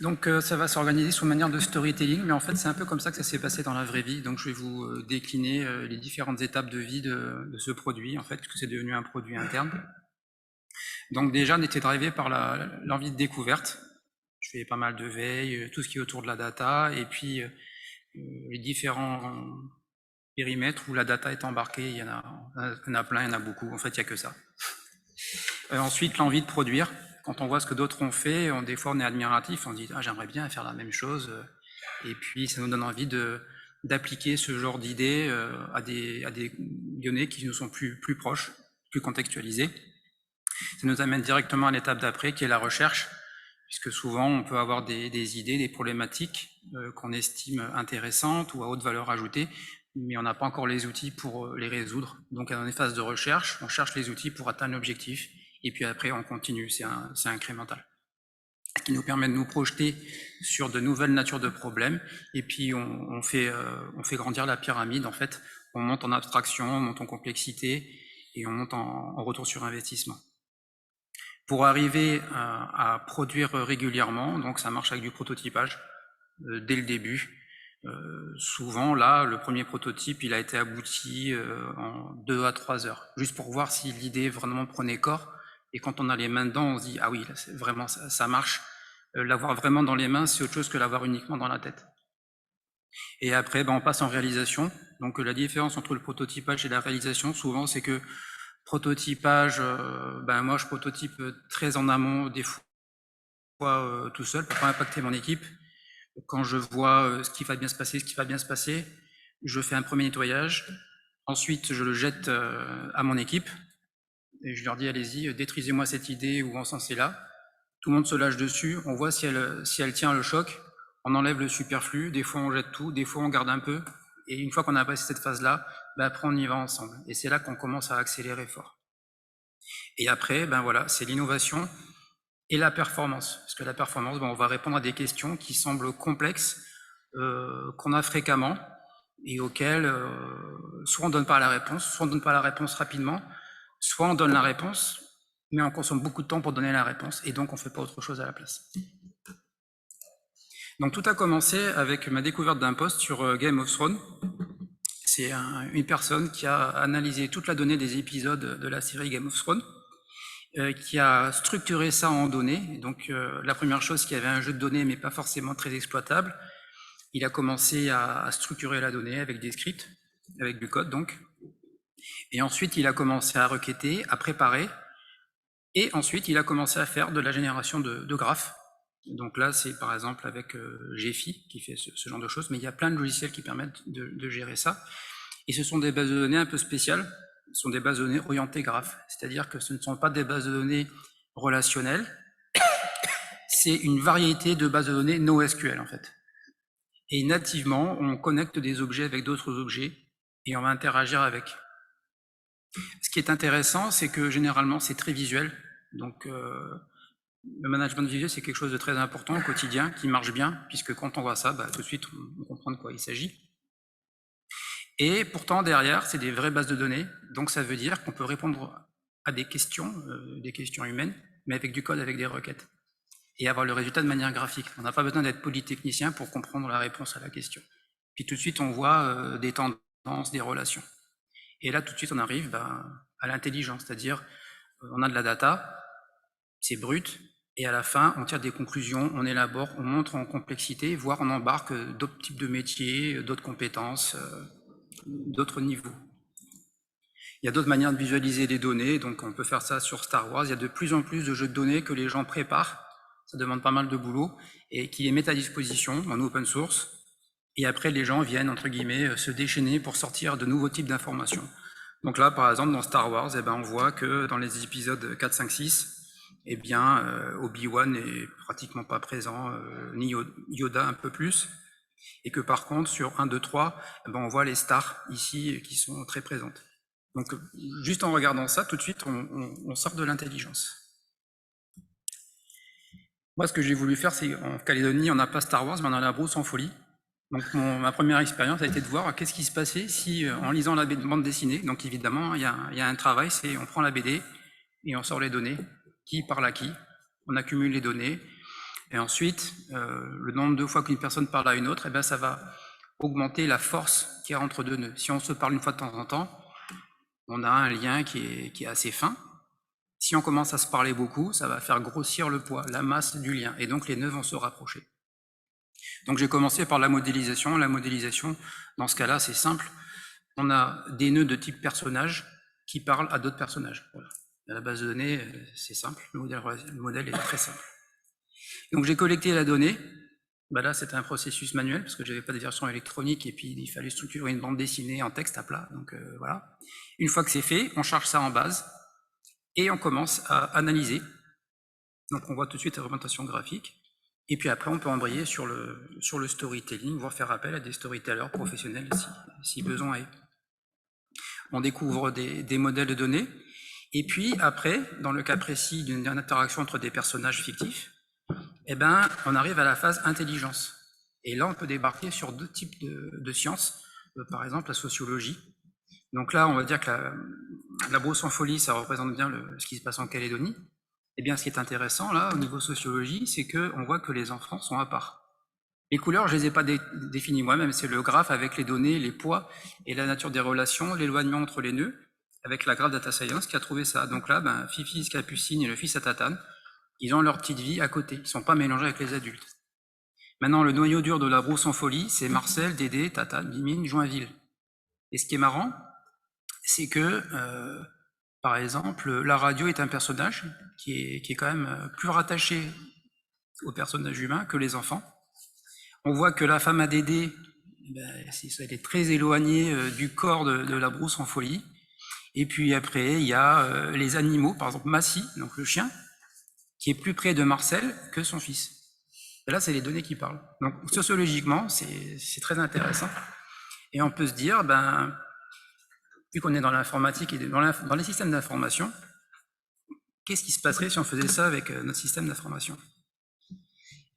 Donc ça va s'organiser sous manière de storytelling, mais en fait c'est un peu comme ça que ça s'est passé dans la vraie vie. Donc je vais vous décliner les différentes étapes de vie de ce produit, en fait, puisque c'est devenu un produit interne. Donc déjà, on était drivé par l'envie de découverte. Je fais pas mal de veille, tout ce qui est autour de la data, et puis les différents périmètres où la data est embarquée, il y en a plein, il y en a beaucoup, en fait il n'y a que ça. Ensuite, l'envie de produire. Quand on voit ce que d'autres ont fait, des fois on est admiratif, on dit ah, j'aimerais bien faire la même chose, et puis ça nous donne envie d'appliquer ce genre d'idées à des données qui nous sont plus proches, plus contextualisées. Ça nous amène directement à l'étape d'après, qui est la recherche, puisque souvent on peut avoir des idées, des problématiques qu'on estime intéressantes ou à haute valeur ajoutée, mais on n'a pas encore les outils pour les résoudre. Donc dans les phases de recherche, on cherche les outils pour atteindre l'objectif, et puis après on continue, c'est incrémental. Ce qui nous permet de nous projeter sur de nouvelles natures de problèmes, et puis on fait grandir la pyramide, en fait. On monte en abstraction, on monte en complexité, et on monte en retour sur investissement. Pour arriver à produire régulièrement, donc ça marche avec du prototypage dès le début. Souvent, là, le premier prototype, il a été abouti en 2 à 3 heures, juste pour voir si l'idée vraiment prenait corps. Et quand on a les mains dedans, on se dit ah oui, là, vraiment ça marche. L'avoir vraiment dans les mains, c'est autre chose que l'avoir uniquement dans la tête. Et après, on passe en réalisation. Donc la différence entre le prototypage et la réalisation, souvent, c'est que prototypage, moi je prototype très en amont, des fois tout seul, pour pas impacter mon équipe. Quand je vois ce qui va bien se passer, je fais un premier nettoyage. Ensuite, je le jette à mon équipe et je leur dis allez-y, détruisez-moi cette idée ou encensez là. Tout le monde se lâche dessus, on voit si elle tient le choc, on enlève le superflu, des fois on jette tout, des fois on garde un peu, et une fois qu'on a passé cette phase-là, après on y va ensemble. Et c'est là qu'on commence à accélérer fort. Et après, voilà, c'est l'innovation et la performance. Parce que la performance, on va répondre à des questions qui semblent complexes, qu'on a fréquemment, et auxquelles soit on ne donne pas la réponse, soit on ne donne pas la réponse rapidement, soit on donne la réponse, mais on consomme beaucoup de temps pour donner la réponse, et donc on ne fait pas autre chose à la place. Donc tout a commencé avec ma découverte d'un post sur Game of Thrones. C'est une personne qui a analysé toute la donnée des épisodes de la série Game of Thrones, qui a structuré ça en données. Donc la première chose, qu'il y avait un jeu de données, mais pas forcément très exploitable. Il a commencé à structurer la donnée avec des scripts, avec du code donc. Et ensuite, il a commencé à requêter, à préparer. Et ensuite, il a commencé à faire de la génération de graphes. Donc là, c'est par exemple avec Gephi qui fait ce genre de choses, mais il y a plein de logiciels qui permettent de gérer ça. Et ce sont des bases de données un peu spéciales, ce sont des bases de données orientées graphes, c'est-à-dire que ce ne sont pas des bases de données relationnelles, c'est une variété de bases de données NoSQL en fait. Et nativement, on connecte des objets avec d'autres objets et on va interagir avec. Ce qui est intéressant, c'est que généralement, c'est très visuel. Donc, le management visuel, c'est quelque chose de très important au quotidien, qui marche bien, puisque quand on voit ça, tout de suite, on comprend de quoi il s'agit. Et pourtant, derrière, c'est des vraies bases de données. Donc, ça veut dire qu'on peut répondre à des questions humaines, mais avec du code, avec des requêtes. Et avoir le résultat de manière graphique. On n'a pas besoin d'être polytechnicien pour comprendre la réponse à la question. Puis tout de suite, on voit des tendances, des relations. Et là, tout de suite, on arrive à l'intelligence, c'est-à-dire on a de la data, c'est brut, et à la fin, on tire des conclusions, on élabore, on montre en complexité, voire on embarque d'autres types de métiers, d'autres compétences, d'autres niveaux. Il y a d'autres manières de visualiser les données, donc on peut faire ça sur Star Wars. Il y a de plus en plus de jeux de données que les gens préparent, ça demande pas mal de boulot, et qui les mettent à disposition en open source. Et après, les gens viennent, entre guillemets, se déchaîner pour sortir de nouveaux types d'informations. Donc là, par exemple, dans Star Wars, on voit que dans les épisodes 4, 5, 6, Obi-Wan est pratiquement pas présent, ni Yoda un peu plus, et que par contre, sur 1, 2, 3, on voit les stars ici qui sont très présentes. Donc, juste en regardant ça, tout de suite, on sort de l'intelligence. Moi, ce que j'ai voulu faire, c'est en Calédonie, on n'a pas Star Wars, mais on a la brousse en folie. Donc ma première expérience a été de voir qu'est-ce qui se passait si, en lisant la bande dessinée, donc évidemment, il y a un travail, c'est on prend la BD et on sort les données, qui parle à qui, on accumule les données, Et ensuite, le nombre de fois qu'une personne parle à une autre, eh ben, ça va augmenter la force qu'il y a entre deux nœuds. Si on se parle une fois de temps en temps, on a un lien qui est assez fin. Si on commence à se parler beaucoup, ça va faire grossir le poids, la masse du lien, et donc les nœuds vont se rapprocher. Donc j'ai commencé par la modélisation. La modélisation, dans ce cas-là, c'est simple. On a des nœuds de type personnage qui parlent à d'autres personnages. Voilà. À la base de données, c'est simple, le modèle est très simple. Donc j'ai collecté la donnée. Ben là, c'était un processus manuel parce que j'avais pas de version électronique et puis il fallait structurer une bande dessinée en texte à plat. Donc voilà. Une fois que c'est fait, on charge ça en base et on commence à analyser. Donc on voit tout de suite la représentation graphique. Et puis après, on peut embrayer sur le storytelling, voire faire appel à des storytellers professionnels si besoin est. On découvre des modèles de données. Et puis après, dans le cas précis d'une interaction entre des personnages fictifs, eh ben, on arrive à la phase intelligence. Et là, on peut débarquer sur deux types de sciences, par exemple la sociologie. Donc là, on va dire que la brousse en folie, ça représente bien ce qui se passe en Calédonie. Eh bien, ce qui est intéressant, là, au niveau sociologie, c'est qu'on voit que les enfants sont à part. Les couleurs, je ne les ai pas définies moi-même, c'est le graphe avec les données, les poids et la nature des relations, l'éloignement entre les nœuds, avec la Graph Data Science qui a trouvé ça. Donc là, ben, Fifi, Capucine et le fils à Tatane, ils ont leur petite vie à côté, ils ne sont pas mélangés avec les adultes. Maintenant, le noyau dur de la brousse en folie, c'est Marcel, Dédé, Tatane, Mimine, Joinville. Et ce qui est marrant, c'est que, par exemple, la radio est un personnage qui est quand même plus rattaché au personnage humain que les enfants. On voit que la femme à Dédé, elle est très éloignée du corps de la brousse en folie. Et puis après, il y a les animaux, par exemple Massy, donc le chien, qui est plus près de Marcel que son fils. Et là, c'est les données qui parlent. Donc sociologiquement, c'est très intéressant. Et on peut se dire, ben, vu qu'on est dans l'informatique et dans les systèmes d'information, qu'est-ce qui se passerait si on faisait ça avec notre système d'information ?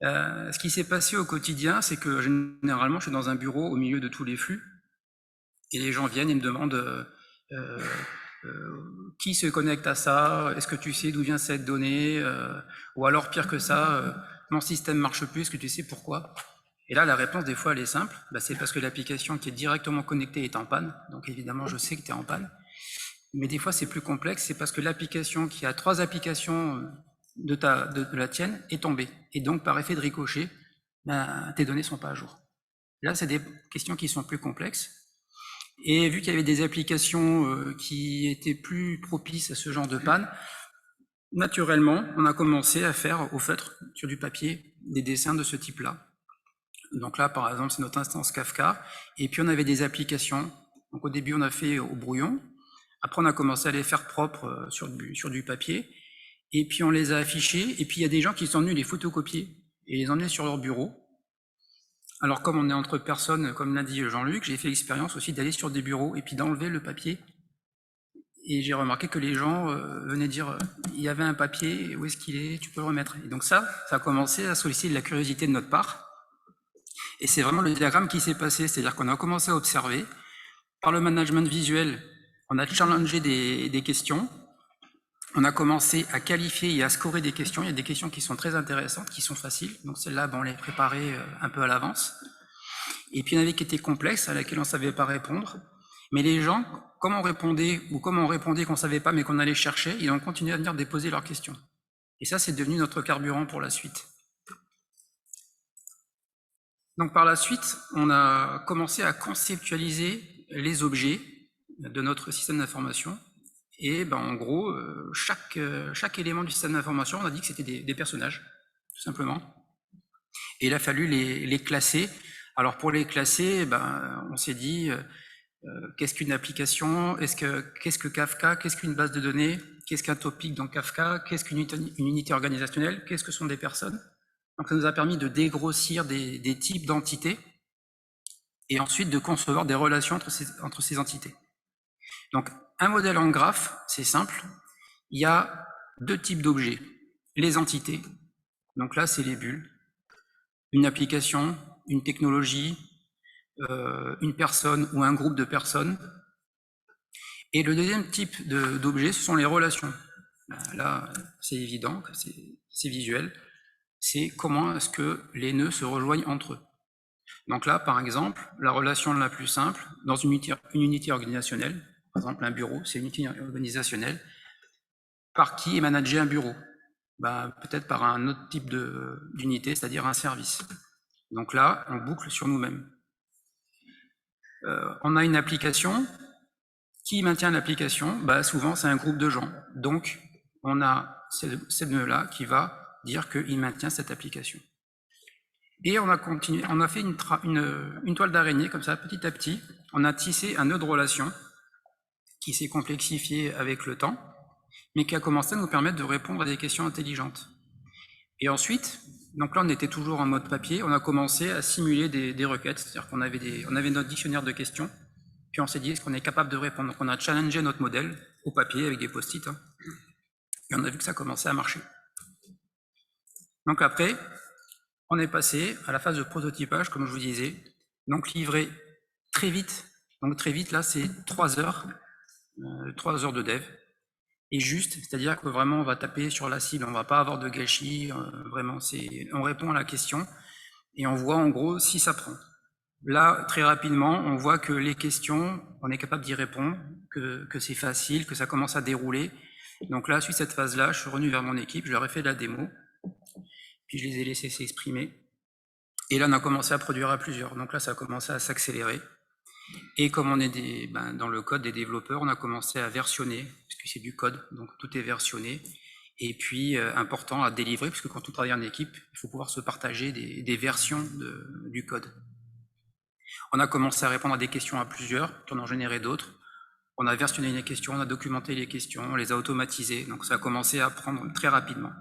Ce qui s'est passé au quotidien, c'est que généralement, je suis dans un bureau au milieu de tous les flux, et les gens viennent et me demandent qui se connecte à ça, est-ce que tu sais d'où vient cette donnée, ou alors pire que ça, mon système marche plus, est-ce que tu sais pourquoi? Et là, la réponse, des fois, elle est simple, c'est parce que l'application qui est directement connectée est en panne, donc évidemment, je sais que tu es en panne. Mais des fois, c'est plus complexe, c'est parce que l'application qui a 3 applications de la tienne est tombée. Et donc, par effet de ricochet, tes données ne sont pas à jour. Là, c'est des questions qui sont plus complexes. Et vu qu'il y avait des applications qui étaient plus propices à ce genre de panne, naturellement, on a commencé à faire au feutre, sur du papier, des dessins de ce type-là. Donc là, par exemple, c'est notre instance Kafka. Et puis, on avait des applications. Donc au début, on a fait au brouillon. Après, on a commencé à les faire propres sur du papier. Et puis, on les a affichés. Et puis, il y a des gens qui sont venus les photocopier et les emmener sur leur bureau. Alors, comme on est entre personnes, comme l'a dit Jean-Luc, j'ai fait l'expérience aussi d'aller sur des bureaux et puis d'enlever le papier. Et j'ai remarqué que les gens venaient dire il y avait un papier, où est-ce qu'il est, tu peux le remettre. Et donc ça a commencé à solliciter de la curiosité de notre part. Et c'est vraiment le diagramme qui s'est passé, c'est-à-dire qu'on a commencé à observer. Par le management visuel, on a challengé des questions. On a commencé à qualifier et à scorer des questions. Il y a des questions qui sont très intéressantes, qui sont faciles. Donc celles-là, on les préparait un peu à l'avance. Et puis il y en avait qui étaient complexes, à laquelle on ne savait pas répondre. Mais les gens, comme on répondait qu'on ne savait pas, mais qu'on allait chercher, ils ont continué à venir déposer leurs questions. Et ça, c'est devenu notre carburant pour la suite. Donc par la suite, on a commencé à conceptualiser les objets de notre système d'information. Et en gros, chaque élément du système d'information, on a dit que c'était des personnages, tout simplement. Et il a fallu les classer. Alors pour les classer, on s'est dit, qu'est-ce qu'une application, qu'est-ce que Kafka, qu'est-ce qu'une base de données, qu'est-ce qu'un topic dans Kafka, qu'est-ce qu'une unité organisationnelle, qu'est-ce que sont des personnes. Donc ça nous a permis de dégrossir des types d'entités et ensuite de concevoir des relations entre ces entités. Donc un modèle en graphe, c'est simple, il y a 2 types d'objets. Les entités, donc là c'est les bulles, une application, une technologie, une personne ou un groupe de personnes. Et le deuxième type d'objet, ce sont les relations. Là, c'est évident, c'est visuel. c'est comment est-ce que les nœuds se rejoignent entre eux. Donc là, par exemple, la relation la plus simple, dans une unité organisationnelle, par exemple un bureau, c'est une unité organisationnelle, par qui est managé un bureau? Peut-être par un autre type d'unité, c'est-à-dire un service. Donc là, on boucle sur nous-mêmes. On a une application. Qui maintient l'application? Souvent, c'est un groupe de gens. Donc, on a ce nœud-là qui va dire qu'il maintient cette application. Et on a fait une toile d'araignée comme ça, petit à petit. On a tissé un nœud de relation qui s'est complexifié avec le temps, mais qui a commencé à nous permettre de répondre à des questions intelligentes. Et ensuite, donc là, on était toujours en mode papier, on a commencé à simuler des requêtes, c'est-à-dire qu'on avait notre dictionnaire de questions, puis on s'est dit, est-ce qu'on est capable de répondre? Donc on a challengé notre modèle au papier avec des post-it, et on a vu que ça commençait à marcher. Donc après, on est passé à la phase de prototypage, comme je vous disais, donc livré très vite. Donc très vite, là, c'est 3 heures de dev. Et juste, c'est-à-dire que vraiment, on va taper sur la cible, on ne va pas avoir de gâchis, vraiment, on répond à la question, et on voit en gros si ça prend. Là, très rapidement, on voit que les questions, on est capable d'y répondre, que c'est facile, que ça commence à dérouler. Donc là, suite à cette phase-là, je suis revenu vers mon équipe, je leur ai fait la démo, puis je les ai laissés s'exprimer. Et là, on a commencé à produire à plusieurs. Donc là, ça a commencé à s'accélérer. Et comme on est dans le code des développeurs, on a commencé à versionner, parce que c'est du code, donc tout est versionné. Et puis, important à délivrer, parce que quand on travaille en équipe, il faut pouvoir se partager des versions du code. On a commencé à répondre à des questions à plusieurs, puis on en générait d'autres. On a versionné les questions, on a documenté les questions, on les a automatisées, donc ça a commencé à prendre très rapidement.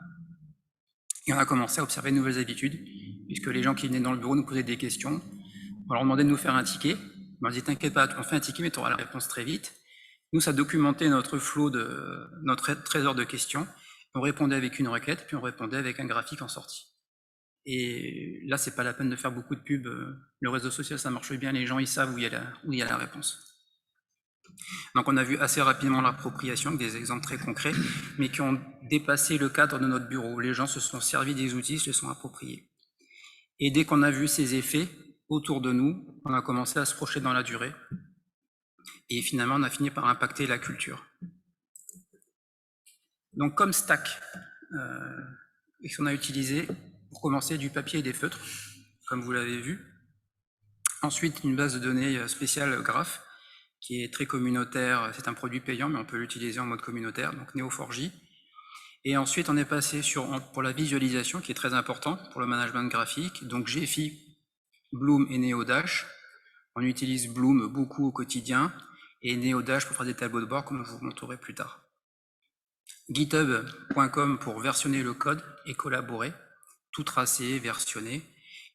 Et on a commencé à observer de nouvelles habitudes, puisque les gens qui venaient dans le bureau nous posaient des questions. On leur demandait de nous faire un ticket. On leur disait, t'inquiète pas, on fait un ticket, mais tu auras la réponse très vite. Nous, ça documentait notre flot notre trésor de questions. On répondait avec une requête, puis on répondait avec un graphique en sortie. Et là, c'est pas la peine de faire beaucoup de pub. Le réseau social, ça marche bien, les gens, ils savent où il y a la réponse. Donc on a vu assez rapidement l'appropriation, avec des exemples très concrets, mais qui ont dépassé le cadre de notre bureau. Les gens se sont servis des outils, se sont appropriés. Et dès qu'on a vu ces effets autour de nous, on a commencé à se projeter dans la durée. Et finalement, on a fini par impacter la culture. Donc comme stack, et qu'on a utilisé pour commencer du papier et des feutres, comme vous l'avez vu. Ensuite, une base de données spéciale Graph, qui est très communautaire. C'est un produit payant, mais on peut l'utiliser en mode communautaire, donc Neo4j. Et ensuite, on est passé pour la visualisation, qui est très important pour le management graphique. Donc Gephi, Bloom et NeoDash. On utilise Bloom beaucoup au quotidien, et NeoDash pour faire des tableaux de bord, comme je vous montrerai plus tard. GitHub.com pour versionner le code et collaborer, tout tracer, versionner.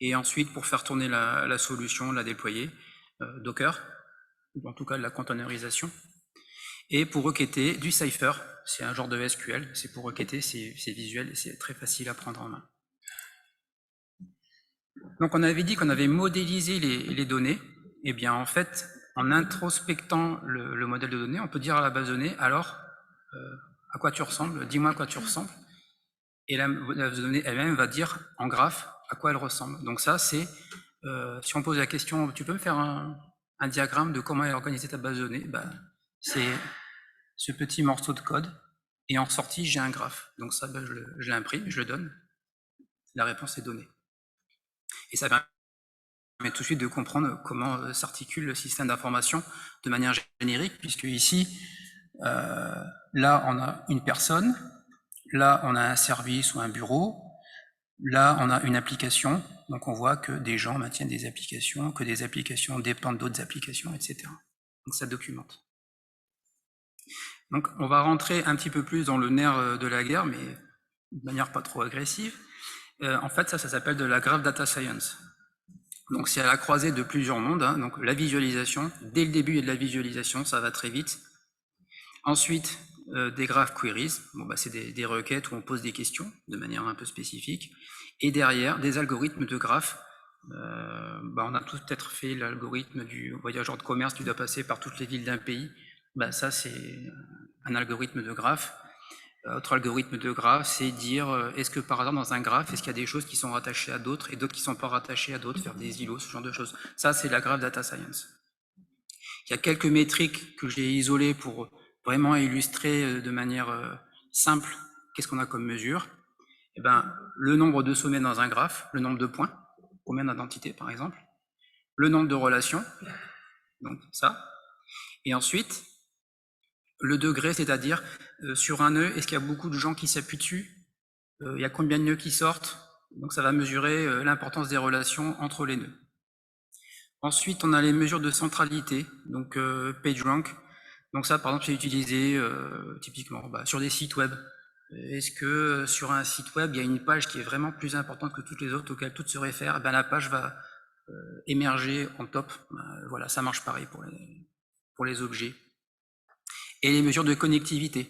Et ensuite, pour faire tourner la solution, la déployer, Docker, en tout cas de la containerisation. Et pour requêter, du Cypher, c'est un genre de SQL, c'est pour requêter, c'est visuel et c'est très facile à prendre en main. Donc on avait dit qu'on avait modélisé les données, et bien en fait, en introspectant le modèle de données, on peut dire à la base de données, alors, à quoi tu ressembles, dis-moi à quoi tu ressembles, et la base de données elle-même va dire en graphe à quoi elle ressemble. Donc ça, c'est, si on pose la question, tu peux me faire un diagramme de comment est organisée ta base de données, c'est ce petit morceau de code, et en sortie, j'ai un graphe. Donc ça, je l'imprime, je le donne, la réponse est donnée. Et ça permet tout de suite de comprendre comment s'articule le système d'information de manière générique, puisque ici, là, on a une personne, là, on a un service ou un bureau, là, on a une application, donc on voit que des gens maintiennent des applications, que des applications dépendent d'autres applications, etc. Donc ça documente. Donc on va rentrer un petit peu plus dans le nerf de la guerre, mais de manière pas trop agressive. En fait, ça s'appelle de la Graph Data Science. Donc c'est à la croisée de plusieurs mondes, hein. Donc la visualisation, dès le début il y a de la visualisation, ça va très vite. Ensuite, des graph queries, c'est des requêtes où on pose des questions de manière un peu spécifique. Et derrière, des algorithmes de graphes. On a tous peut-être fait l'algorithme du voyageur de commerce, tu dois passer par toutes les villes d'un pays. Ça c'est un algorithme de graphe. Autre algorithme de graphe, c'est dire est-ce que par hasard dans un graphe, est-ce qu'il y a des choses qui sont rattachées à d'autres et d'autres qui ne sont pas rattachées à d'autres, faire des îlots, ce genre de choses. Ça, c'est la graph data science. Il y a quelques métriques que j'ai isolées pour vraiment illustrer de manière simple qu'est-ce qu'on a comme mesure. Eh ben, le nombre de sommets dans un graphe, le nombre de points, combien d'identités par exemple, le nombre de relations, donc ça, et ensuite le degré, c'est-à-dire sur un nœud, est-ce qu'il y a beaucoup de gens qui s'appuient dessus, il y a combien de nœuds qui sortent, donc ça va mesurer l'importance des relations entre les nœuds. Ensuite, on a les mesures de centralité, donc PageRank. Donc ça, par exemple, c'est utilisé typiquement sur des sites web. Est-ce que sur un site web, il y a une page qui est vraiment plus importante que toutes les autres auxquelles toutes se réfèrent? Eh bien, la page va émerger en top. Voilà, ça marche pareil pour les objets. Et les mesures de connectivité.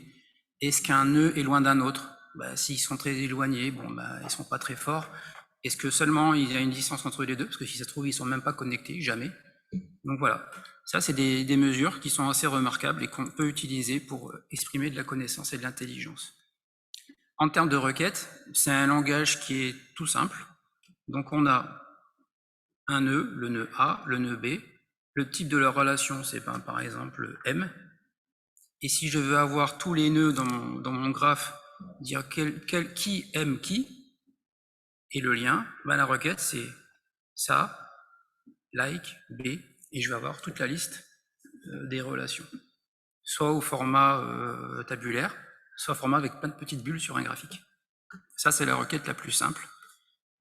Est-ce qu'un nœud est loin d'un autre? S'ils sont très éloignés, bon, ils ne sont pas très forts. Est-ce que seulement il y a une distance entre les deux? Parce que si ça se trouve, ils ne sont même pas connectés, jamais. Donc voilà, ça c'est des mesures qui sont assez remarquables et qu'on peut utiliser pour exprimer de la connaissance et de l'intelligence. En termes de requêtes, c'est un langage qui est tout simple. Donc on a un nœud, le nœud A, le nœud B. Le type de leur relation, c'est par exemple M. Et si je veux avoir tous les nœuds dans mon graphe, dire qui aime qui, et le lien, la requête c'est ça, like, B, et je vais avoir toute la liste des relations. Soit au format tabulaire, soit au format avec plein de petites bulles sur un graphique. Ça, c'est la requête la plus simple,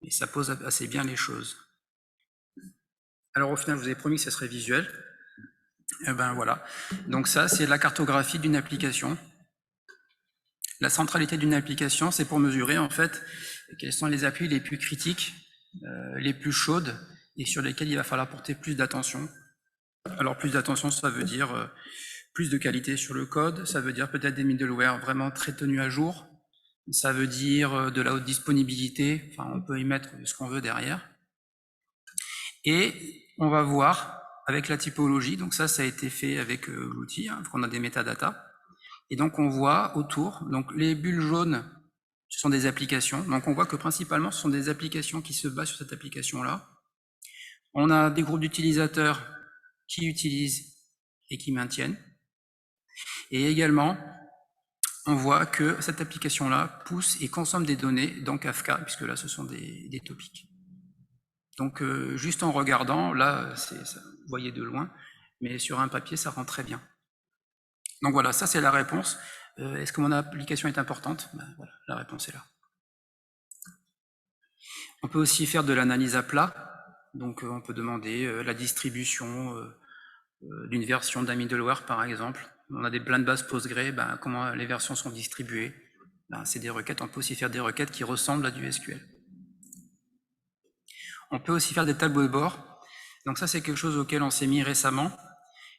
et ça pose assez bien les choses. Alors au final, je vous ai promis que ça serait visuel. Et ben voilà. Donc ça, c'est la cartographie d'une application. La centralité d'une application, c'est pour mesurer en fait quelles sont les applis les plus critiques, les plus chaudes, et sur lesquelles il va falloir porter plus d'attention. Alors plus d'attention, ça veut dire plus de qualité sur le code, ça veut dire peut-être des middleware vraiment très tenus à jour, ça veut dire de la haute disponibilité, enfin on peut y mettre ce qu'on veut derrière. Et on va voir avec la typologie, donc ça a été fait avec l'outil, qu'on a des métadatas. Et donc on voit autour, donc les bulles jaunes, ce sont des applications. Donc on voit que principalement ce sont des applications qui se basent sur cette application-là. On a des groupes d'utilisateurs qui utilisent et qui maintiennent. Et également, on voit que cette application-là pousse et consomme des données dans Kafka, puisque là ce sont des topics. Donc juste en regardant, là, vous voyez de loin, mais sur un papier, ça rend très bien. Donc voilà, ça c'est la réponse. Est-ce que mon application est importante? Voilà, la réponse est là. On peut aussi faire de l'analyse à plat. Donc on peut demander la distribution d'une version d'un middleware par exemple. On a plein de bases Postgre, comment les versions sont distribuées. C'est des requêtes, on peut aussi faire des requêtes qui ressemblent à du SQL. On peut aussi faire des tableaux de bord. Donc ça c'est quelque chose auquel on s'est mis récemment.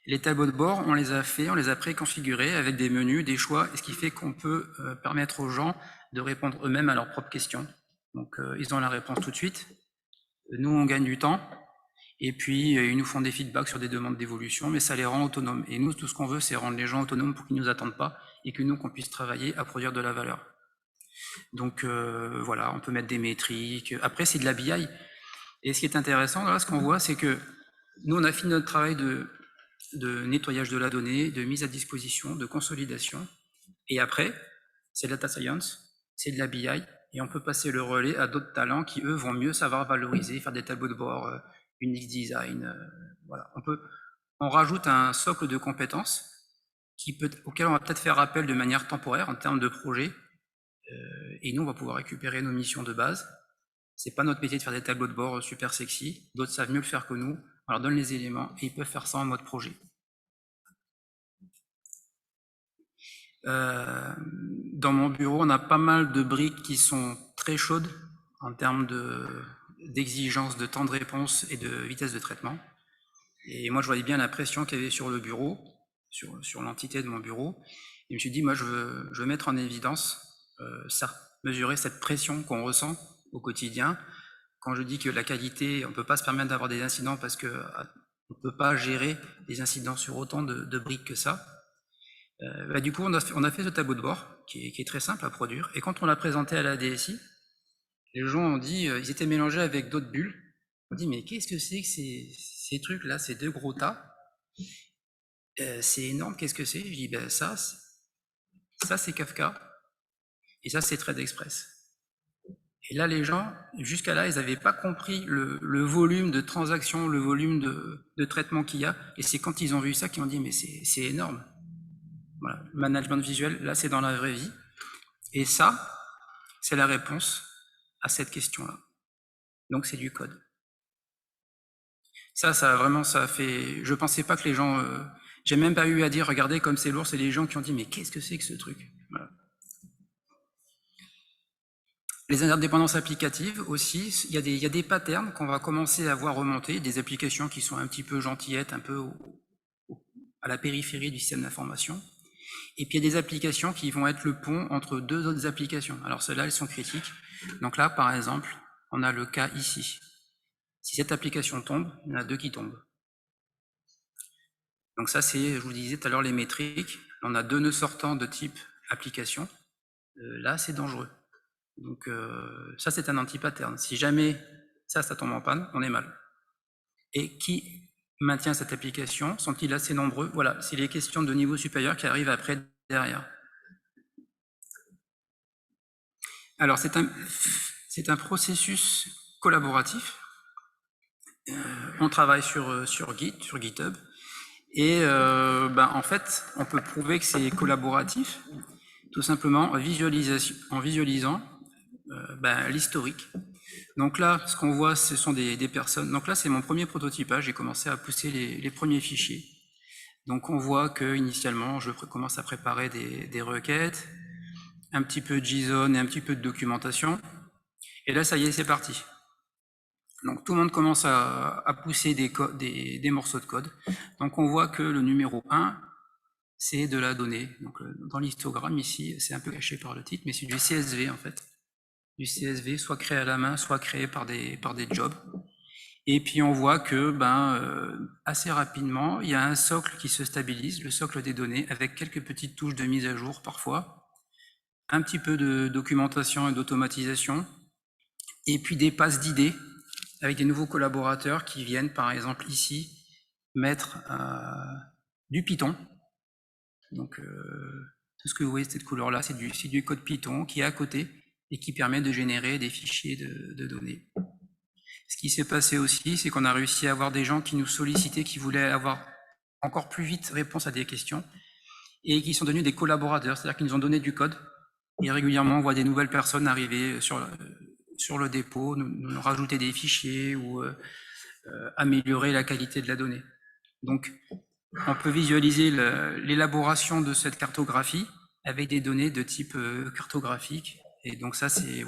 Les tableaux de bord, on les a préconfigurés avec des menus, des choix, ce qui fait qu'on peut permettre aux gens de répondre eux-mêmes à leurs propres questions. Donc ils ont la réponse tout de suite. Nous, on gagne du temps. Et puis, ils nous font des feedbacks sur des demandes d'évolution, mais ça les rend autonomes. Et nous, tout ce qu'on veut, c'est rendre les gens autonomes pour qu'ils ne nous attendent pas et que nous, qu'on puisse travailler à produire de la valeur. Donc voilà, on peut mettre des métriques. Après, c'est de la BI. Et ce qui est intéressant, là, ce qu'on voit, c'est que nous, on a fini notre travail de nettoyage de la donnée, de mise à disposition, de consolidation. Et après, c'est de la data science, c'est de la BI, et on peut passer le relais à d'autres talents qui, eux, vont mieux savoir valoriser, faire des tableaux de bord, UX design. Voilà. On rajoute un socle de compétences auquel on va peut-être faire appel de manière temporaire en termes de projet. Et nous, on va pouvoir récupérer nos missions de base. C'est pas notre métier de faire des tableaux de bord super sexy. D'autres savent mieux le faire que nous. On leur donne les éléments et ils peuvent faire ça en mode projet. Dans mon bureau, on a pas mal de briques qui sont très chaudes en termes d'exigence de temps de réponse et de vitesse de traitement. Et moi, je voyais bien la pression qu'il y avait sur le bureau, sur l'entité de mon bureau. Et je me suis dit, moi, je veux mettre en évidence ça, mesurer cette pression qu'on ressent au quotidien. Quand je dis que la qualité, on ne peut pas se permettre d'avoir des incidents parce qu'on ne peut pas gérer des incidents sur autant de briques que ça. Du coup, on a fait ce tableau de bord qui est très simple à produire. Et quand on l'a présenté à la DSI, les gens ont dit, ils étaient mélangés avec d'autres bulles. On dit, mais qu'est-ce que c'est que ces trucs-là, ces deux gros tas? C'est énorme, qu'est-ce que c'est? Je dis, ben ça c'est Kafka, et ça c'est TradeExpress. Et là, les gens, jusqu'à là, ils n'avaient pas compris le volume de transactions, le volume de traitement qu'il y a. Et c'est quand ils ont vu ça qu'ils ont dit, mais c'est énorme. Voilà. Le management visuel, là, c'est dans la vraie vie. Et ça, c'est la réponse à cette question-là. Donc, c'est du code. Ça vraiment, ça a fait... Je pensais pas que les gens... J'ai même pas eu à dire, regardez comme c'est lourd, c'est les gens qui ont dit, mais qu'est-ce que c'est que ce truc? Voilà. Les interdépendances applicatives aussi, il y a des patterns qu'on va commencer à voir remonter, des applications qui sont un petit peu gentillettes, un peu à la périphérie du système d'information. Et puis il y a des applications qui vont être le pont entre deux autres applications. Alors celles-là, elles sont critiques. Donc là, par exemple, on a le cas ici. Si cette application tombe, il y en a deux qui tombent. Donc ça, c'est, je vous disais tout à l'heure, les métriques. On a deux nœuds sortants de type application. Là, c'est dangereux. Donc ça, c'est un anti-pattern. Si jamais ça tombe en panne, on est mal. Et qui maintient cette application? Sont-ils assez nombreux? Voilà, c'est les questions de niveau supérieur qui arrivent après, derrière. Alors, c'est un processus collaboratif. On travaille sur GitHub. Et en fait, on peut prouver que c'est collaboratif, tout simplement en visualisant l'historique. Donc là, ce qu'on voit, ce sont des personnes. Donc là, c'est mon premier prototypage. J'ai commencé à pousser les premiers fichiers. Donc on voit que initialement, je commence à préparer des requêtes, un petit peu de JSON et un petit peu de documentation. Et là, ça y est, c'est parti. Donc tout le monde commence à pousser des morceaux de code. Donc on voit que le numéro 1, c'est de la donnée. Donc dans l'histogramme ici, c'est un peu caché par le titre, mais c'est du CSV en fait. Du CSV, soit créé à la main, soit créé par des jobs. Et puis on voit que assez rapidement, il y a un socle qui se stabilise, le socle des données, avec quelques petites touches de mise à jour parfois, un petit peu de documentation et d'automatisation, et puis des passes d'idées avec des nouveaux collaborateurs qui viennent, par exemple ici, mettre du Python. Donc tout ce que vous voyez cette couleur-là, c'est du code Python qui est à côté et qui permet de générer des fichiers de données. Ce qui s'est passé aussi, c'est qu'on a réussi à avoir des gens qui nous sollicitaient, qui voulaient avoir encore plus vite réponse à des questions, et qui sont devenus des collaborateurs, c'est-à-dire qu'ils nous ont donné du code, et régulièrement on voit des nouvelles personnes arriver sur le dépôt, nous rajouter des fichiers, ou améliorer la qualité de la donnée. Donc on peut visualiser l'élaboration de cette cartographie avec des données de type cartographique. Et donc ça, c'est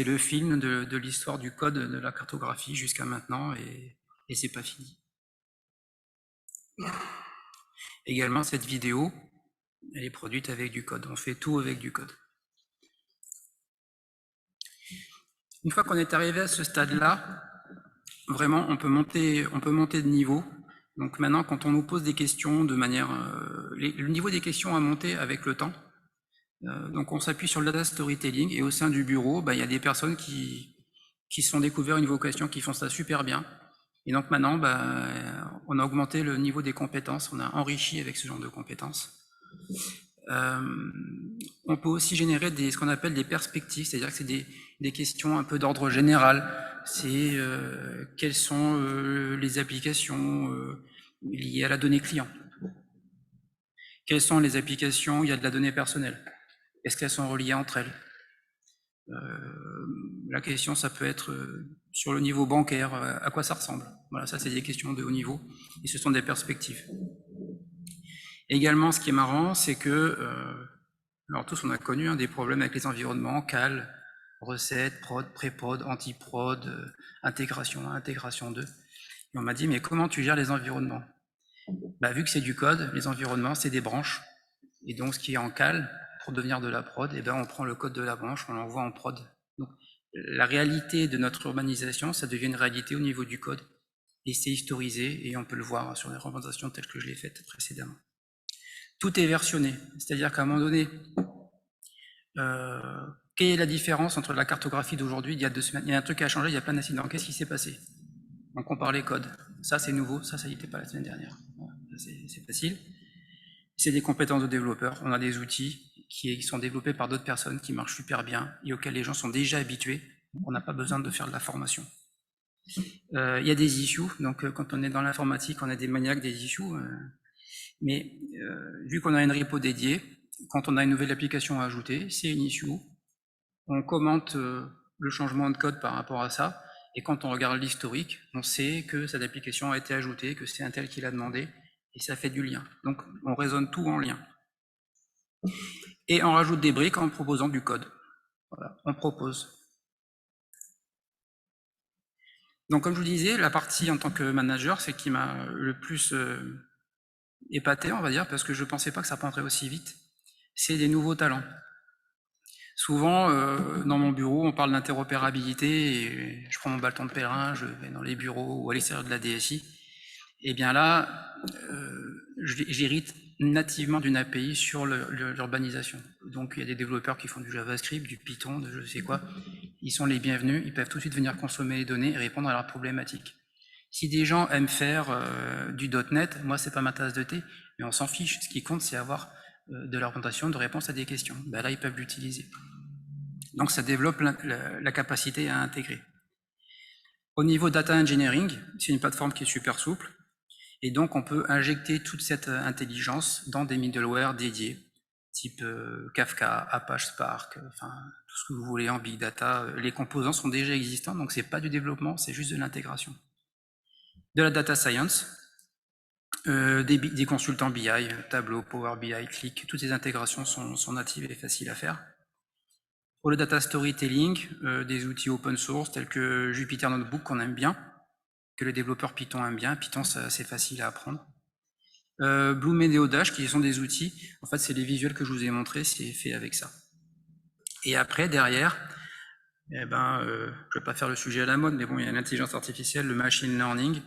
le film de l'histoire du code de la cartographie jusqu'à maintenant, et c'est pas fini. Également, cette vidéo, elle est produite avec du code. On fait tout avec du code. Une fois qu'on est arrivé à ce stade-là, vraiment, on peut monter de niveau. Donc maintenant, quand on nous pose des questions de manière... le niveau des questions a monté avec le temps. Donc on s'appuie sur le data storytelling, et au sein du bureau, il y a des personnes qui se sont découvert une vocation, qui font ça super bien. Et donc maintenant, on a augmenté le niveau des compétences, on a enrichi avec ce genre de compétences. On peut aussi générer ce qu'on appelle des perspectives, c'est-à-dire que c'est des questions un peu d'ordre général. C'est quelles sont les applications liées à la donnée client? Quelles sont les applications où il y a de la donnée personnelle? Est-ce qu'elles sont reliées entre elles? La question, ça peut être sur le niveau bancaire, à quoi ça ressemble? Voilà, ça c'est des questions de haut niveau, et ce sont des perspectives. Également, ce qui est marrant, c'est que, alors tous on a connu des problèmes avec les environnements, cal, recettes, prod, pré-prod, anti-prod, intégration 1, intégration 2. Et on m'a dit, mais comment tu gères les environnements? Vu que c'est du code, les environnements, c'est des branches. Et donc, ce qui est en cal, pour devenir de la prod, on prend le code de la branche, on l'envoie en prod. Donc, la réalité de notre urbanisation, ça devient une réalité au niveau du code. Et c'est historisé, et on peut le voir sur les représentations telles que je l'ai faites précédemment. Tout est versionné, c'est-à-dire qu'à un moment donné, Quelle est la différence entre la cartographie d'aujourd'hui il y a 2 semaines? Il y a un truc qui a changé, il y a plein d'incidents. Qu'est-ce qui s'est passé? On compare les codes. Ça, c'est nouveau, ça n'y était pas la semaine dernière. Voilà, c'est facile. C'est des compétences de développeurs. On a des outils qui sont développés par d'autres personnes qui marchent super bien et auxquels les gens sont déjà habitués. On n'a pas besoin de faire de la formation. Il y a des issues, donc quand on est dans l'informatique, on a des maniaques des issues. Mais vu qu'on a une repo dédiée, quand on a une nouvelle application à ajouter, c'est une issue. On commente le changement de code par rapport à ça, et quand on regarde l'historique, on sait que cette application a été ajoutée, que c'est un tel qui l'a demandé, et ça fait du lien. Donc on raisonne tout en lien. Et on rajoute des briques en proposant du code. Voilà, on propose. Donc comme je vous disais, la partie en tant que manager, c'est qui m'a le plus épaté, on va dire, parce que je ne pensais pas que ça prendrait aussi vite, c'est des nouveaux talents. Souvent, dans mon bureau, on parle d'interopérabilité, et je prends mon bâton de pèlerin, je vais dans les bureaux ou à l'extérieur de la DSI. Et bien là, j'hérite nativement d'une API sur l'urbanisation. Donc il y a des développeurs qui font du JavaScript, du Python, de je sais quoi. Ils sont les bienvenus, ils peuvent tout de suite venir consommer les données et répondre à leurs problématiques. Si des gens aiment faire du .NET, moi c'est pas ma tasse de thé, mais on s'en fiche. Ce qui compte, c'est avoir de l'orientation, de réponse à des questions. Ben là, ils peuvent l'utiliser. Donc ça développe la capacité à intégrer. Au niveau data engineering, c'est une plateforme qui est super souple, et donc on peut injecter toute cette intelligence dans des middleware dédiés, type Kafka, Apache Spark, enfin tout ce que vous voulez en big data. Les composants sont déjà existants, donc c'est pas du développement, c'est juste de l'intégration. De la data science, des consultants BI, Tableau, Power BI, Qlik, toutes ces intégrations sont natives et faciles à faire. Pour le data storytelling, des outils open source tels que Jupyter Notebook qu'on aime bien, que les développeurs Python aiment bien. Python, c'est facile à apprendre. Bloom et Neodash, qui sont des outils, en fait, c'est les visuels que je vous ai montrés, c'est fait avec ça. Et après, derrière, je ne vais pas faire le sujet à la mode, mais bon, il y a l'intelligence artificielle, le machine learning.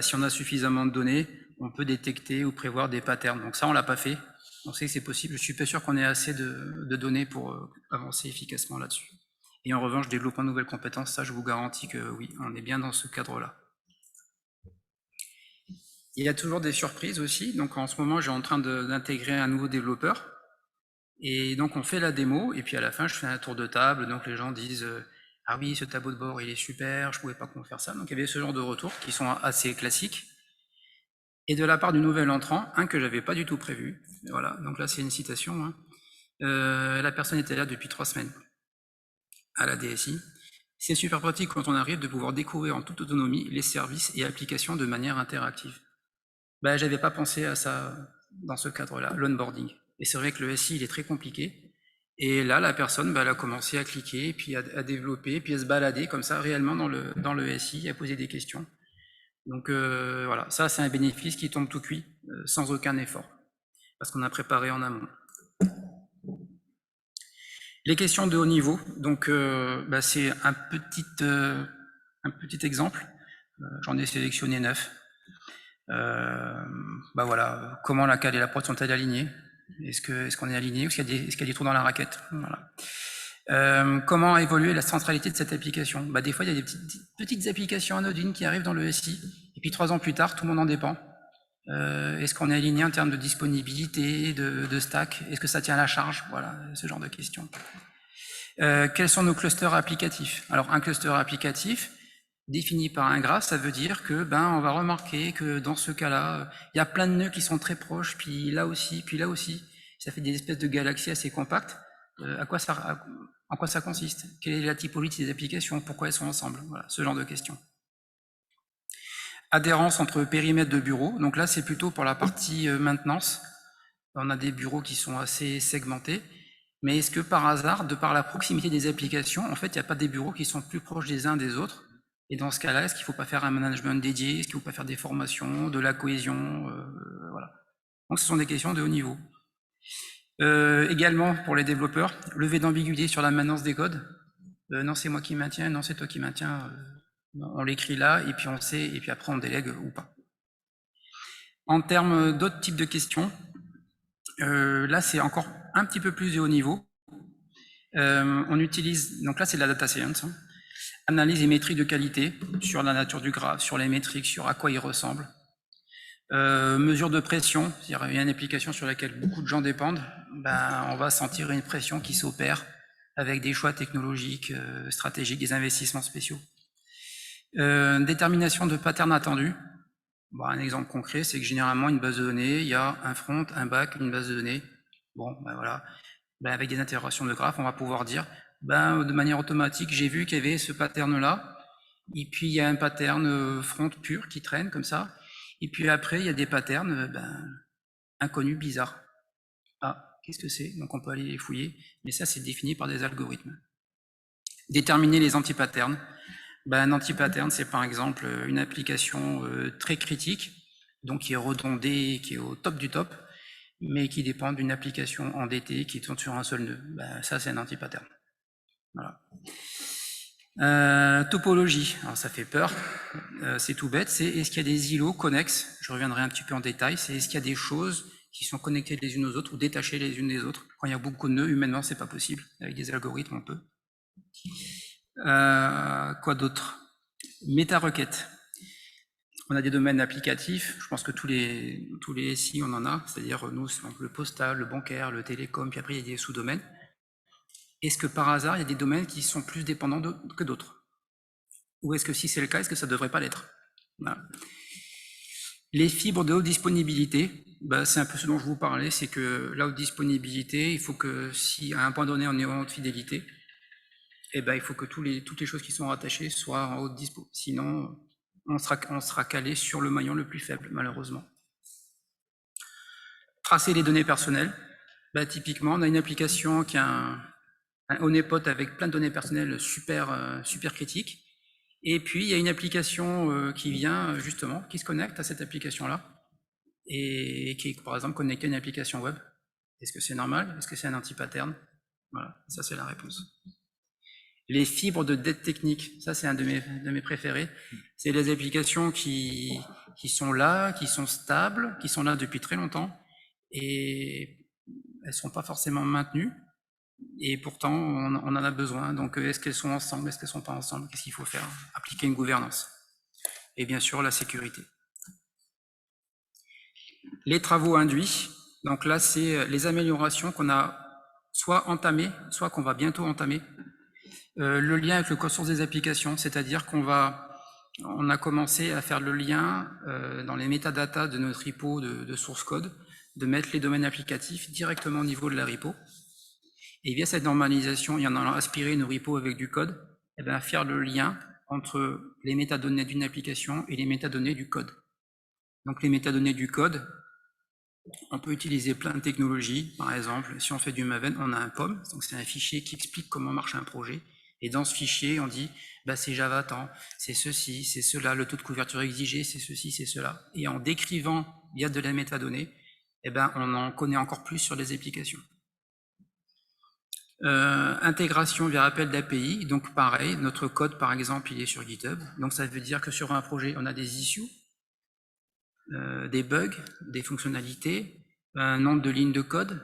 Si on a suffisamment de données, on peut détecter ou prévoir des patterns. Donc ça, on l'a pas fait. On sait que c'est possible. Je suis pas sûr qu'on ait assez de données pour avancer efficacement là-dessus. Et en revanche, développement de nouvelles compétences, ça, je vous garantis que oui, on est bien dans ce cadre-là. Il y a toujours des surprises aussi. Donc en ce moment, j'ai en train d'intégrer un nouveau développeur. Et donc on fait la démo, et puis à la fin, je fais un tour de table. Donc les gens disent ah oui, ce tableau de bord, il est super, je ne pouvais pas qu'on faire ça. Donc il y avait ce genre de retours qui sont assez classiques. Et de la part du nouvel entrant, un que j'avais pas du tout prévu. Voilà, donc là c'est une citation. Hein. La personne était là depuis 3 semaines à la DSI. C'est super pratique quand on arrive de pouvoir découvrir en toute autonomie les services et applications de manière interactive. J'avais pas pensé à ça dans ce cadre-là, l'onboarding. Et c'est vrai que le SI, il est très compliqué. Et là, la personne, elle a commencé à cliquer, puis à développer, puis à se balader comme ça réellement dans le SI, à poser des questions. Donc voilà, ça c'est un bénéfice qui tombe tout cuit, sans aucun effort, parce qu'on a préparé en amont. Les questions de haut niveau, donc c'est un petit exemple, j'en ai sélectionné 9. Voilà, comment la cale et la prod sont-elles alignées? Est-ce qu'on est aligné? Est-ce qu'il y a des trous dans la raquette? Voilà. Comment évoluer la centralité de cette application? Des fois, il y a des petites applications anodines qui arrivent dans le SI, et puis 3 ans plus tard, tout le monde en dépend. Est-ce qu'on est aligné en termes de disponibilité, de stack? Est-ce que ça tient à la charge? Voilà, ce genre de questions. Quels sont nos clusters applicatifs? Alors, un cluster applicatif, défini par un graphe, ça veut dire que on va remarquer que dans ce cas-là, il y a plein de nœuds qui sont très proches, puis là aussi, puis là aussi. Ça fait des espèces de galaxies assez compactes. En quoi ça consiste? Quelle est la typologie des applications? Pourquoi elles sont ensemble? Voilà, ce genre de questions. Adhérence entre périmètres de bureaux. Donc là, c'est plutôt pour la partie maintenance. On a des bureaux qui sont assez segmentés. Mais est-ce que par hasard, de par la proximité des applications, en fait, il n'y a pas des bureaux qui sont plus proches des uns des autres? Et dans ce cas-là, est-ce qu'il ne faut pas faire un management dédié? Est-ce qu'il ne faut pas faire des formations, de la cohésion? Voilà. Donc ce sont des questions de haut niveau. Également, pour les développeurs, lever d'ambiguïté sur la maintenance des codes. Non, c'est moi qui maintiens, non, c'est toi qui maintiens. On l'écrit là, et puis on sait, et puis après on délègue ou pas. En termes d'autres types de questions, là c'est encore un petit peu plus de haut niveau. On utilise, donc là c'est de la data science, hein. Analyse et métriques de qualité sur la nature du graphe, sur les métriques, sur à quoi il ressemble. Mesure de pression, c'est-à-dire il y a une application sur laquelle beaucoup de gens dépendent, ben, on va sentir une pression qui s'opère avec des choix technologiques, stratégiques, des investissements spéciaux. Détermination de patterns attendus. Bon, un exemple concret, c'est que généralement, une base de données, il y a un front, un back, une base de données. Bon, ben voilà. Ben, avec des intégrations de graphes, on va pouvoir dire, ben, de manière automatique, j'ai vu qu'il y avait ce pattern-là, et puis il y a un pattern front pur qui traîne comme ça, et puis après, il y a des patterns inconnus, bizarres. Ah, qu'est-ce que c'est? Donc on peut aller les fouiller, mais ça, c'est défini par des algorithmes. Déterminer les anti-patterns. Un anti-pattern, c'est par exemple une application très critique, donc qui est redondée, qui est au top du top, mais qui dépend d'une application endettée qui tourne sur un seul nœud. Ça, c'est un anti-pattern. Voilà. Topologie, alors ça fait peur, c'est tout bête, c'est est-ce qu'il y a des îlots connexes? Je reviendrai un petit peu en détail, c'est est-ce qu'il y a des choses qui sont connectées les unes aux autres ou détachées les unes des autres? Quand il y a beaucoup de nœuds, humainement, c'est pas possible. Avec des algorithmes, on peut. Quoi d'autre? Méta-requête. On a des domaines applicatifs, je pense que tous les SI, on en a, c'est-à-dire nous, le postal, le bancaire, le télécom, puis après, il y a des sous-domaines. Est-ce que par hasard, il y a des domaines qui sont plus dépendants que d'autres? Ou est-ce que si c'est le cas, est-ce que ça ne devrait pas l'être? Voilà. Les fibres de haute disponibilité, c'est un peu ce dont je vous parlais, c'est que la haute disponibilité, il faut que si à un point donné on est en haute fidélité, il faut que toutes les choses qui sont rattachées soient en haute dispo. Sinon, on sera calé sur le maillon le plus faible, malheureusement. Tracer les données personnelles. Typiquement, on a une application qui a un honeypot avec plein de données personnelles super critiques. Et puis, il y a une application qui vient, justement, qui se connecte à cette application-là et qui est, par exemple, connectée à une application web. Est-ce que c'est normal? Est-ce que c'est un anti-pattern? Voilà, ça c'est la réponse. Les fibres de dette technique, ça c'est un de mes préférés. C'est les applications qui sont là, qui sont stables, qui sont là depuis très longtemps et elles ne sont pas forcément maintenues. Et pourtant, on en a besoin. Donc, est-ce qu'elles sont ensemble? Est-ce qu'elles ne sont pas ensemble? Qu'est-ce qu'il faut faire? Appliquer une gouvernance. Et bien sûr, la sécurité. Les travaux induits. Donc là, c'est les améliorations qu'on a soit entamées, soit qu'on va bientôt entamer. Le lien avec le code source des applications, c'est-à-dire qu'on a commencé à faire le lien dans les métadatas de notre repo de source code, de mettre les domaines applicatifs directement au niveau de la repo. Et via cette normalisation, et en allant aspirer nos repos avec du code, faire le lien entre les métadonnées d'une application et les métadonnées du code. Donc les métadonnées du code, on peut utiliser plein de technologies. Par exemple, si on fait du Maven, on a un POM, donc c'est un fichier qui explique comment marche un projet. Et dans ce fichier, on dit, c'est Java tant, c'est ceci, c'est cela, le taux de couverture exigé, c'est ceci, c'est cela. Et en décrivant via de la métadonnée, on en connaît encore plus sur les applications. Intégration via appel d'API, donc pareil, notre code par exemple il est sur GitHub, donc ça veut dire que sur un projet on a des issues, des bugs, des fonctionnalités, un nombre de lignes de code,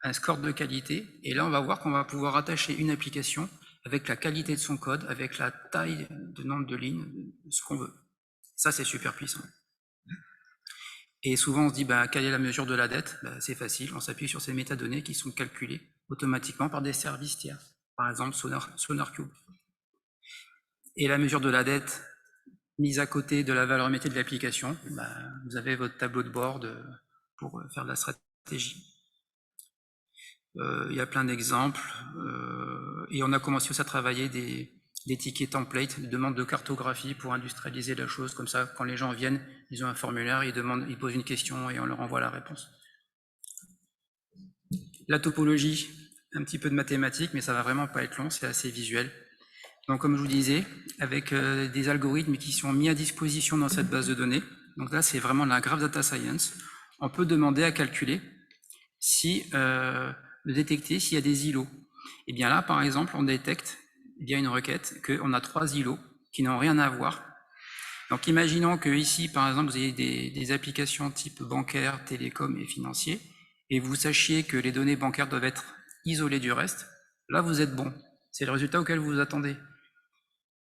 un score de qualité, et là on va voir qu'on va pouvoir attacher une application avec la qualité de son code, avec la taille de nombre de lignes, ce qu'on veut. Ça c'est super puissant. Et souvent on se dit quelle est la mesure de la dette? C'est facile, on s'appuie sur ces métadonnées qui sont calculées automatiquement par des services tiers, par exemple SonarCube. Et la mesure de la dette mise à côté de la valeur métier de l'application, vous avez votre tableau de bord pour faire de la stratégie. Il y a plein d'exemples, et on a commencé aussi à travailler des tickets templates, des demandes de cartographie pour industrialiser la chose, comme ça quand les gens viennent, ils ont un formulaire, ils posent une question et on leur envoie la réponse. La topologie, un petit peu de mathématiques, mais ça va vraiment pas être long, c'est assez visuel. Donc comme je vous disais, avec des algorithmes qui sont mis à disposition dans cette base de données, donc là c'est vraiment de la graph data science, on peut demander à calculer si, de détecter s'il y a des îlots. Et bien là par exemple on détecte via une requête qu'on a 3 îlots qui n'ont rien à voir. Donc imaginons que ici par exemple vous ayez des applications type bancaire, télécom et financier, et vous sachiez que les données bancaires doivent être isolées du reste. là vous êtes bon. C'est le résultat auquel vous vous attendez.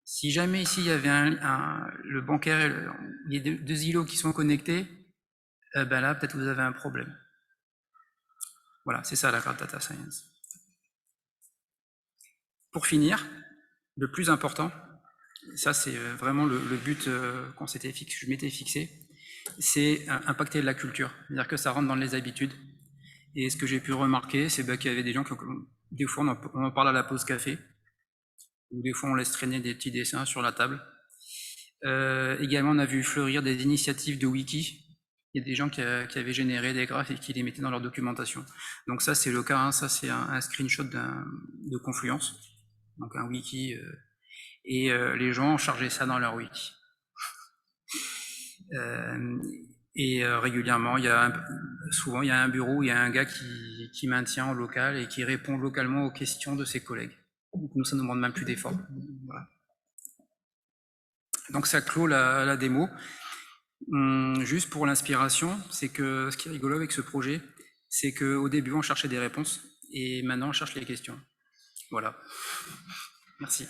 Si jamais ici il y avait le bancaire, il y a deux îlots qui sont connectés, ben là peut-être vous avez un problème. Voilà, c'est ça la graph data science. Pour finir, le plus important, ça c'est vraiment le but qu'on s'était fixé, je m'étais fixé, c'est impacter la culture, c'est-à-dire que ça rentre dans les habitudes. Et ce que j'ai pu remarquer, c'est qu'il y avait des gens qui, des fois on en parle à la pause café, ou des fois on laisse traîner des petits dessins sur la table. Également, on a vu fleurir des initiatives de wiki. Il y a des gens qui avaient généré des graphes et qui les mettaient dans leur documentation. Donc ça, c'est le cas, hein, ça c'est un screenshot de Confluence, donc un wiki, et les gens chargeaient ça dans leur wiki. Régulièrement, souvent il y a un bureau, il y a un gars qui maintient en local et qui répond localement aux questions de ses collègues. Donc nous, ça ne demande même plus d'efforts. Voilà. Donc ça clôt la démo. Juste pour l'inspiration, c'est que ce qui est rigolo avec ce projet, c'est qu'au début on cherchait des réponses et maintenant on cherche les questions. Voilà. Merci.